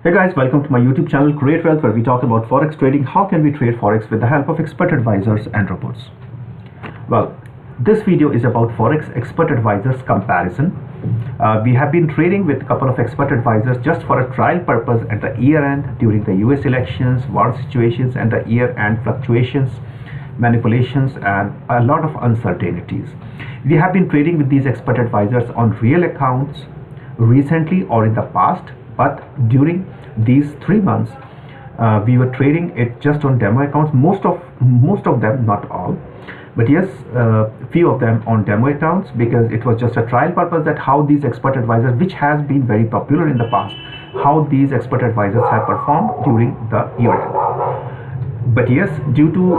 Hey guys, welcome to my YouTube channel Create Wealth, where we talk about Forex trading. How can we trade Forex with the help of expert advisors and robots? Well, this video is about Forex Expert Advisors comparison. We have been trading with a couple of expert advisors just for a trial purpose at the year end, during the US elections, war situations, and the year end fluctuations, manipulations, and a lot of uncertainties. We have been trading with these expert advisors on real accounts recently or in the past, but during these 3 months we were trading it just on demo accounts, most of them, not all, but yes, few of them on demo accounts, because it was just a trial purpose that how these expert advisors, which has been very popular in the past, how these expert advisors have performed during the year end. But yes, due to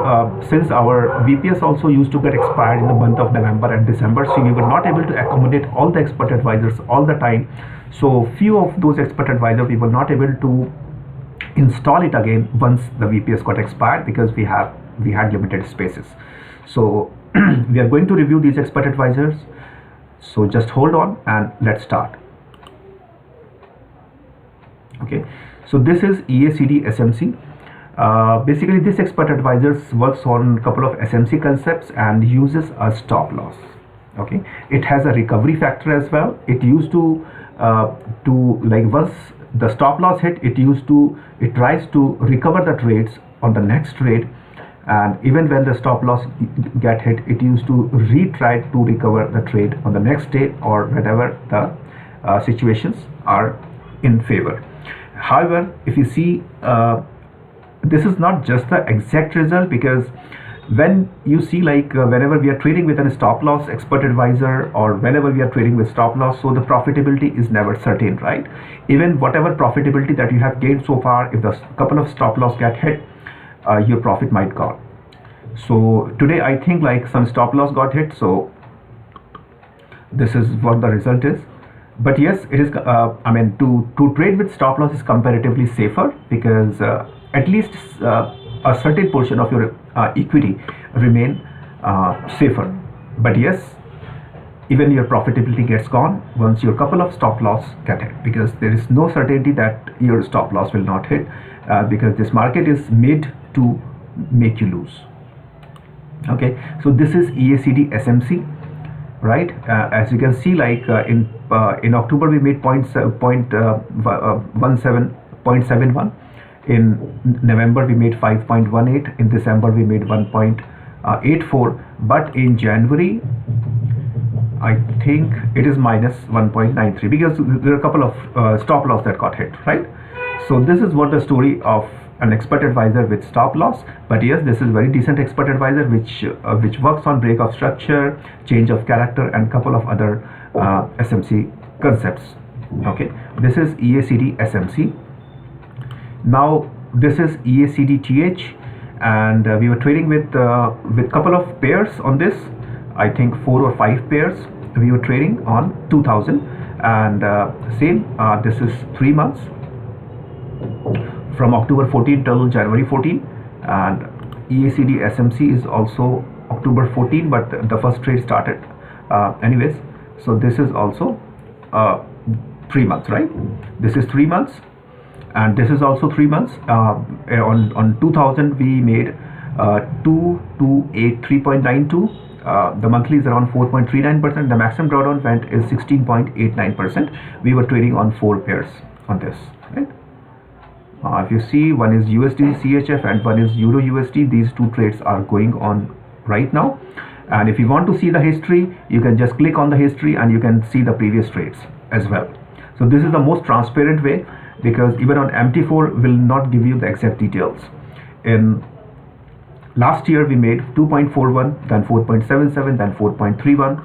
since our VPS also used to get expired in the month of November and December, so we were not able to accommodate all the expert advisors all the time. So few of those expert advisors we were not able to install it again once the VPS got expired, because we had limited spaces. So we are going to review these expert advisors. So just hold on and let's start. Okay, so this is EACD SMC. Basically, this expert advisors works on a couple of SMC concepts and uses a stop loss. Okay, it has a recovery factor as well. It used to like once the stop loss hit, it tries to recover the trades on the next trade, and even when the stop loss get hit, it used to retry to recover the trade on the next day or whenever the situations are in favor. However, if you see, this is not just the exact result, because when you see, like whenever we are trading with a stop loss expert advisor, or whenever we are trading with stop loss, so the profitability is never certain, right? Even whatever profitability that you have gained so far, if the couple of stop loss get hit, your profit might go. So today I think like some stop loss got hit, so this is what the result is. But yes, it is I mean, to trade with stop loss is comparatively safer, because at least a certain portion of your equity remain safer. But yes, even your profitability gets gone once your couple of stop loss get hit, because there is no certainty that your stop loss will not hit, because this market is made to make you lose. Okay, so this is EACD SMC, right? As you can see, like in October we made 0.71. In November we made 5.18. In December we made 1.84. But in January I think it is minus 1.93, because there are a couple of stop loss that got hit, right? So this is what the story of an expert advisor with stop loss. But yes, this is very decent expert advisor which works on break of structure, change of character, and couple of other SMC concepts. Okay, this is EACD SMC. Now this is EACD TH, and we were trading with couple of pairs on this. I think 4 or 5 pairs we were trading on 2000, and same this is 3 months from October 14 till January 14, and EACD SMC is also October 14, but the first trade started anyways. So this is also 3 months, right? This is 3 months, and this is also 3 months. On 2000 we made 283.92. The monthly is around 4.39%. The maximum drawdown went is 16.89%. We were trading on 4 pairs on this, right? If you see, one is USD CHF and one is Euro USD. These two trades are going on right now. And if you want to see the history, you can just click on the history and you can see the previous trades as well. So this is the most transparent way, because even on MT4 will not give you the exact details. In last year we made 2.41, then 4.77, then 4.31,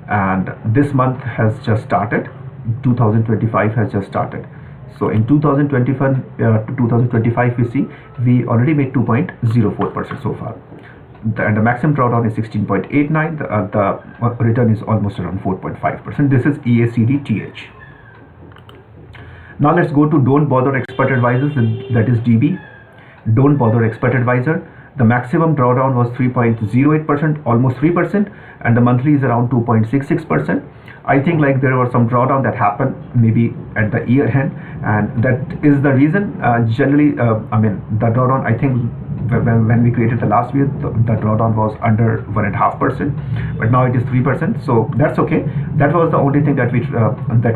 and this month has just started. 2025 has just started. So in 2025 to 2025 we see we already made 2.04% so far, and the maximum drawdown is 16.89. The return is almost around 4.5%. This is EACD TH. Now let's go to Don't Bother Expert Advisors, that is DB. Don't Bother Expert Advisor. The maximum drawdown was 3.08%, almost 3%, and the monthly is around 2.66%. I think like there was some drawdown that happened maybe at the year end, and that is the reason generally I mean the drawdown, I think when we created the last video, the drawdown was under 1.5%, but now it is 3%, so that's okay. That was the only thing that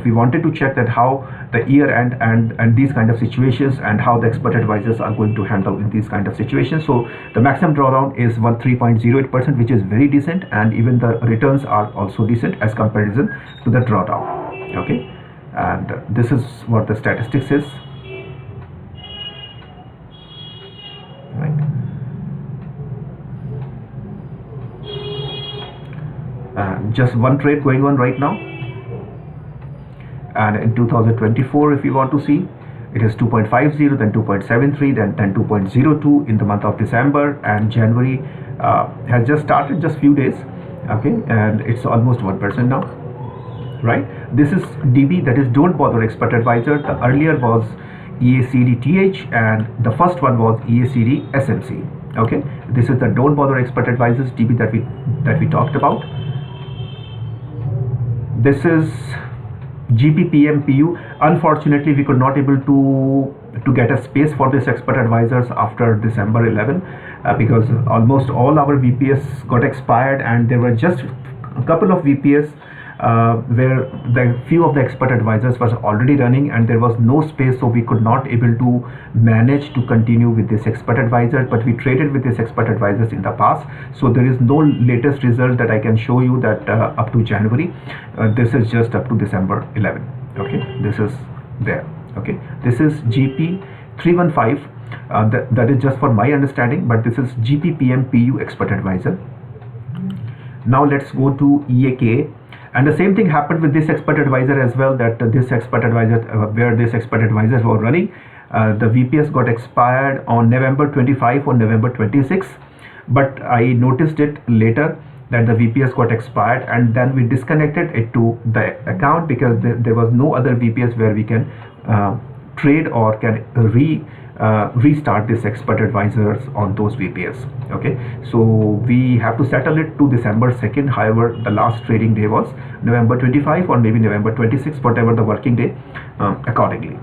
we wanted to check, that how the year end and these kind of situations, and how the expert advisors are going to handle in these kind of situations. So the maximum drawdown is 3.08%, which is very decent, and even the returns are also decent as comparison to the drawdown. Okay, and this is what the statistics is. Right. Just one trade going on right now, and in 2024, if you want to see, it is 2.50, then 2.73, then 2.02 in the month of December, and January has just started, just few days. Okay, and it's almost 1% now. Right, this is DB, that is don't bother expert advisor. The earlier was EACD-TH, and the first one was EACD-SMC. Okay, this is the don't bother expert advisors DB that we talked about. This is GPPMPU. Unfortunately, we could not able to get a space for this expert advisors after December 11 because almost all our VPS got expired, and there were just a couple of VPS where the few of the expert advisors was already running, and there was no space, so we could not able to manage to continue with this expert advisor. But we traded with this expert advisors in the past, so there is no latest result that I can show you that up to January. This is just up to December 11. Okay, this is there. Okay, this is GP 315. That is just for my understanding, but this is GPPMPU expert advisor. Now let's go to EAK. And the same thing happened with this expert advisor as well, that this expert advisor, where this expert advisors were running, the VPS got expired on November 25 or November 26. But I noticed it later that the VPS got expired, and then we disconnected it to the account because there was no other VPS where we can trade or can restart this expert advisors on those VPS. Okay, so we have to settle it to December 2nd. However, the last trading day was November 25 or maybe November 26, whatever the working day, accordingly.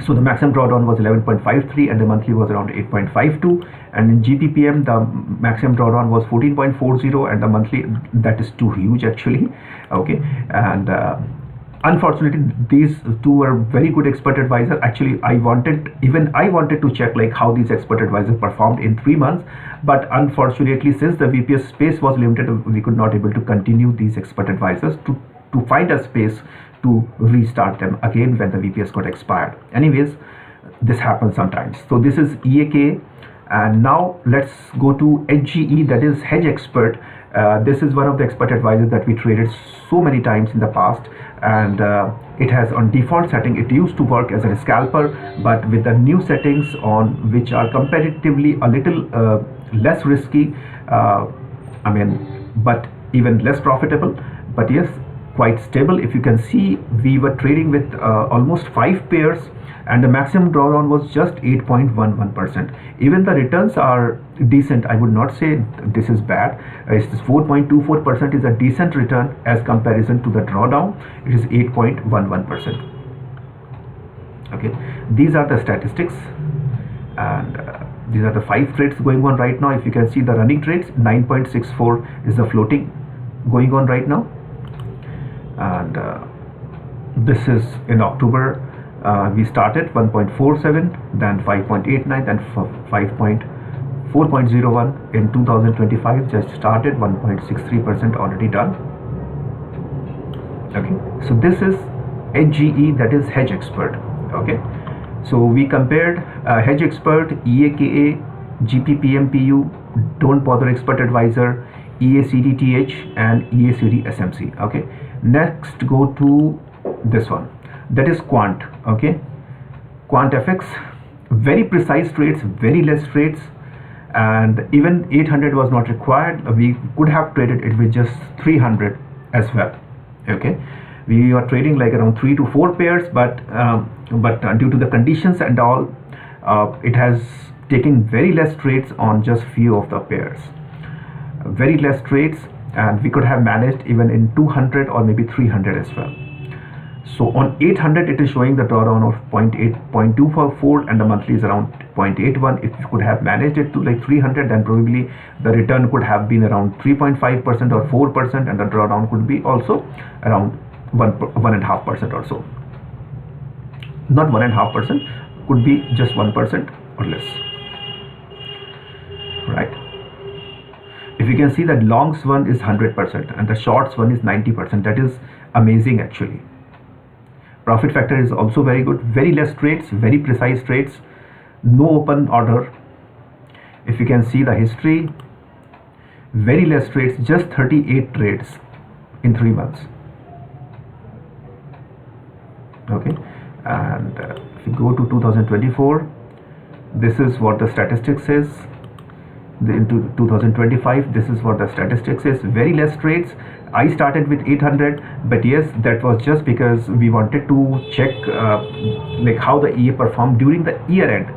So the maximum drawdown was 11.53 and the monthly was around 8.52, and in GPPM the maximum drawdown was 14.40 and the monthly, that is too huge actually. Okay, and unfortunately these two were very good expert advisor. Actually I wanted to check like how these expert advisors performed in 3 months, but unfortunately since the VPS space was limited, we could not able to continue these expert advisors to find a space to restart them again when the VPS got expired. Anyways, this happens sometimes. So this is EAK, and now let's go to HGE, that is Hedge Expert. This is one of the expert advisors that we traded so many times in the past, and it has on default setting, it used to work as a scalper, but with the new settings on which are comparatively a little less risky, I mean, but even less profitable, but yes, quite stable. If you can see, we were trading with almost 5 pairs, and the maximum drawdown was just 8.11%. Even the returns are decent. I would not say this is bad. It's 4.24% is a decent return as comparison to the drawdown. It is 8.11%. Okay, these are the statistics, and these are the 5 trades going on right now. If you can see the running trades, 9.64 is the floating going on right now, and this is in October. We started 1.47, then 5.89, then 4.01 in 2025. Just started 1.63% already done. Okay, so this is HGE, that is Hedge Expert. Okay, so we compared Hedge Expert, EAKA, GPPMPU, Don't Bother Expert Advisor, EACD-TH, and EACD-SMC. Okay, next go to this one, that is Quant. Okay, Quant FX, very precise trades, very less trades, and even 800 was not required. We could have traded it with just 300 as well. Okay, we are trading like around 3 to 4 pairs, but due to the conditions and all, it has taken very less trades on just few of the pairs, very less trades, and we could have managed even in 200 or maybe 300 as well. So on 800 it is showing the drawdown of 0.24 and the monthly is around 0.81. If you could have managed it to like 300, then probably the return could have been around 3.5% or 4%, and the drawdown could be also around 1.5% or so. Not 1.5%, could be just 1% or less, right? If you can see that longs one is 100% and the shorts one is 90%, that is amazing actually. Profit factor is also very good, very less trades, very precise trades, no open order. If you can see the history, very less trades, just 38 trades in 3 months. Okay, and if you go to 2024, this is what the statistics says. Into 2025, this is what the statistics is. Very less trades. I started with 800, but yes, that was just because we wanted to check like how the EA performed during the year end.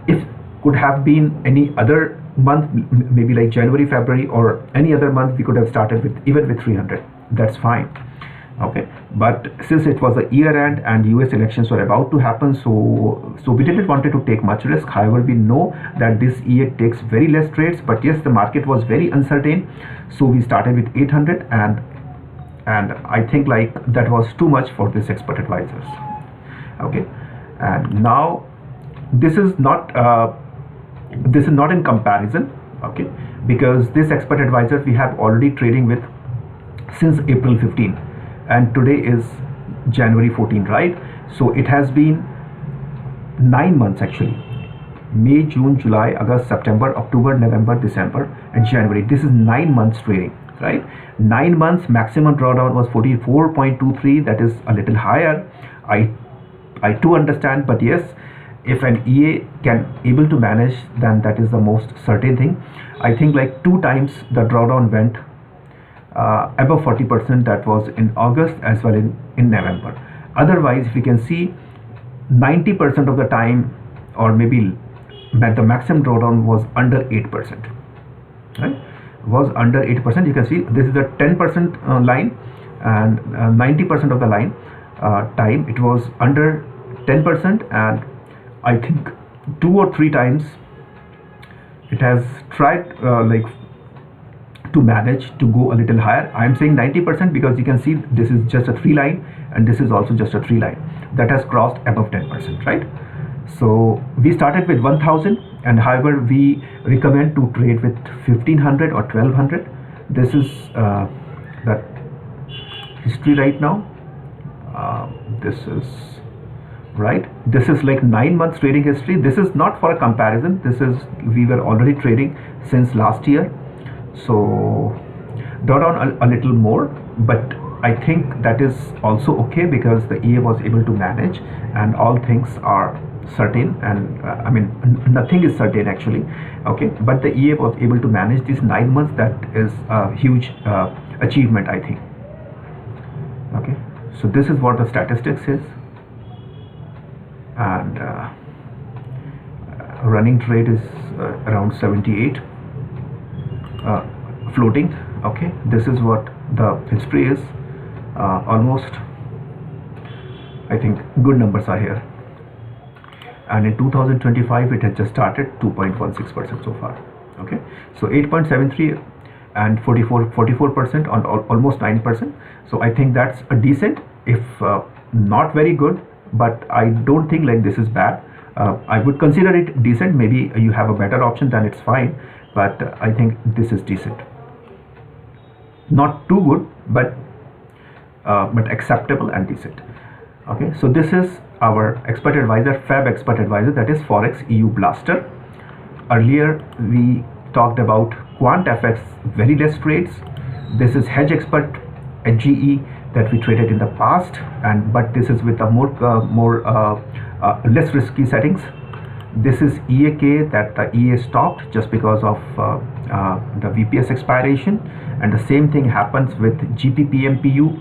If could have been any other month, maybe like January, February, or any other month, we could have started with even with 300. That's fine. Okay, but since it was a year end and US elections were about to happen, so we didn't wanted to take much risk. However, we know that this year takes very less trades, but yes, the market was very uncertain, so we started with 800, and I think like that was too much for this expert advisors. Okay, and now this is not in comparison. Okay, because this expert advisor we have already trading with since April 15. And today is January 14, right? So it has been 9 months actually. May, June, July, August, September, October, November, December, and January. This is 9 months trading, right? 9 months, maximum drawdown was 44.23. That is a little higher. I do understand, but yes, if an EA can able to manage, then that is the most certain thing. I think like 2 times the drawdown went above 40%, that was in August as well in November. Otherwise, if you can see 90% of the time, or maybe the maximum drawdown was under 8%, right? Was under 8%. You can see this is the 10% line, and 90% of the line time it was under 10%, and I think 2 or 3 times it has tried like to manage to go a little higher. I am saying 90% because you can see this is just a 3 line, and this is also just a 3 line that has crossed above 10%, right? So we started with 1000, and however we recommend to trade with 1500 or 1200. This is that history right now. This is right. This is like 9 months trading history. This is not for a comparison. This is we were already trading since last year. So drawdown a little more, but I think that is also okay because the EA was able to manage, and all things are certain, and I mean nothing is certain actually. Okay, but the EA was able to manage these 9 months. That is a huge achievement, I think. Okay, so this is what the statistics is, and running trade is around 78. Floating. Okay, this is what the history is. Almost, I think good numbers are here, and in 2025 it has just started 2.16% so far. Okay, so 8.73 and 44% on almost 9%. So I think that's a decent, if not very good, but I don't think like this is bad. I would consider it decent. Maybe you have a better option, then it's fine, but I think this is decent. Not too good, but acceptable and decent. Okay, so this is our expert advisor, Fab expert advisor, that is Forex EU Blaster. Earlier we talked about Quant FX, very less trades. This is Hedge Expert HGE that we traded in the past, but this is with a less risky settings. This is EAK that the EA stopped just because of the VPS expiration, and the same thing happens with GPPMPU.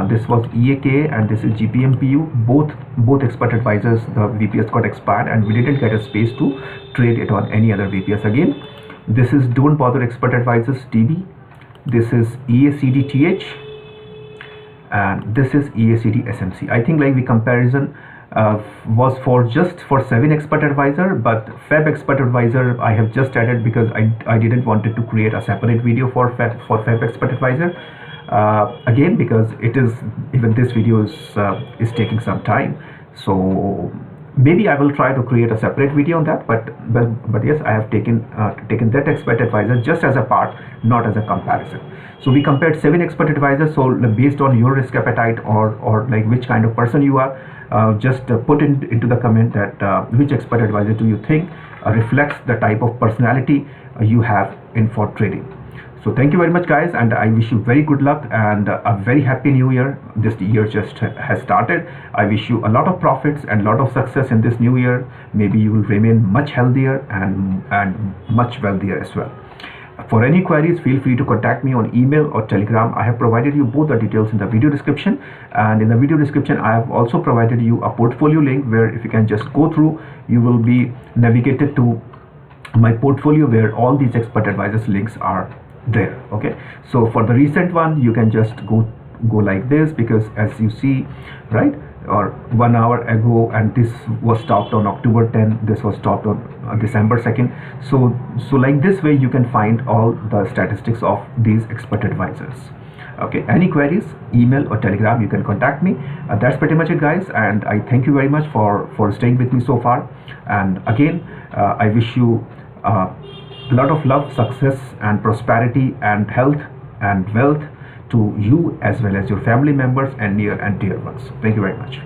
This was EAK and this is GPMPU. Both expert advisors, the VPS got expired, and we didn't get a space to trade it on any other VPS again. This is Don't Bother Expert Advisors TB. This is EACDTH, and this is EACD SMC. I think like the comparison was for just for 7 Expert Advisor, but Feb Expert Advisor I have just added because I didn't wanted to create a separate video for Feb Expert Advisor. Again, because it is, even this video is taking some time, so maybe I will try to create a separate video on that, but yes, I have taken that Expert Advisor just as a part, not as a comparison. So we compared 7 Expert Advisors. So based on your risk appetite or like which kind of person you are, just put into the comment that which Expert Advisor do you think reflects the type of personality you have in for trading. So thank you very much, guys, and I wish you very good luck and a very happy new year. This year just has started. I wish you a lot of profits and a lot of success in this new year. Maybe you will remain much healthier and much wealthier as well. For any queries, feel free to contact me on email or Telegram. I have provided you both the details in the video description, and in the video description I have also provided you a portfolio link where if you can just go through, you will be navigated to my portfolio where all these Expert Advisors links are there. Okay, so for the recent one you can just go like this, because as you see, right, or 1 hour ago, and this was stopped on October 10, this was stopped on December 2nd. So like this way you can find all the statistics of these Expert Advisors. Okay, any queries, email or Telegram, you can contact me. That's pretty much it, guys, and I thank you very much for staying with me so far. And again, I wish you a lot of love, success and prosperity and health and wealth to you as well as your family members and near and dear ones. Thank you very much.